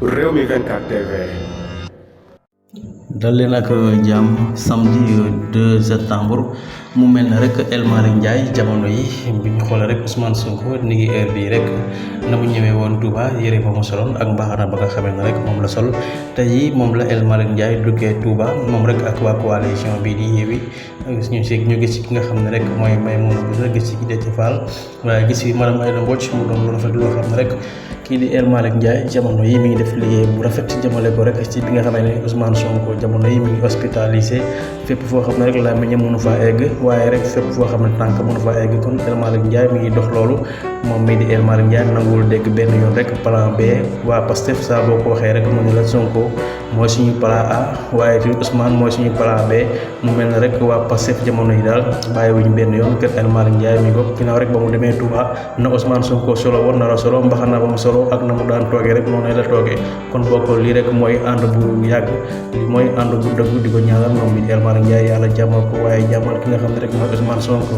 Rewmi 24 TV. dal leen ak jàmm samedi 2 septembre mu mel na rek El Malick Ndiaye jamono yi bi ñu xoolee rek Ousmane Sonko ni ngi heure bii rek na mu ñëwee woon Touba yére ba mu soloon ak mbaxana ba nga xamee ne rek moom la sol tey moom la El Malick Ndiaye duggee Touba moom rek ak waa coalition bii di Yewwi ñu gis ci ki nga xam ne rek mooy Maïmouna Bousso gis ci Déthié Fall waaye gis ci madame Aïda Mbodj mu doon lu rafet loo xam ne rek kii di El Malick Ndiaye jamono yi mi ngi def liggéey bu rafet jëmale ko rek ci bi nga xamee ne Ousmane Sonko jamono yi mi ngi hospitalisé fépp foo xam ne rek laa meññe mënu faa egg waaye rek fépp foo xam ne tànk mënu faa egg kon El Malick Ndiaye mi ngi dox loolu moom mii di El Malick Ndiaye nanguwul dégg benn yoon rek plan B waa Pastef saa boo ko waxee rek mu ne la Sonko mooy suñu plan A waaye tamit Ousmane mooy suñu plan B mu mel ne rek waa Pastef jamono yi daal bàyyiwuñ benn yoon kër El Malick Ndiaye mi ko ginnaaw rek ba mu demee Touba na Ousmane Sonko solo woon na la solo mbaxana ba mu solo ak na mu daan toogee rek noonu la toogee kon bokk lii rek mooy ànd bu yàgg li mooy ànd bu dëgg di ko ñaanal moom mi El Malick Ndiaye yàlla jàmmal ko waaye jàmmal ki nga xam ne rek mooy Ousmane Sonko.